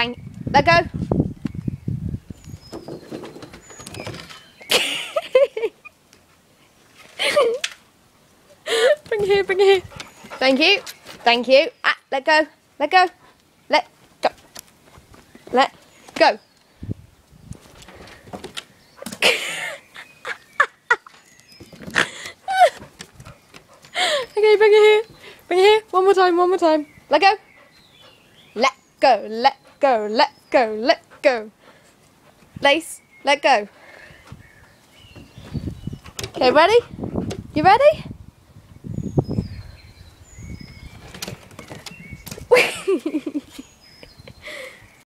Bang. Let go. Bring it here, bring it here. Thank you. Thank you. Ah, let go. Let go. Let go. Let go. Okay, bring it here. Bring it here. One more time, one more time. Let go. Let go, let go, let go, let go. Lace, let go. Okay, ready? You ready?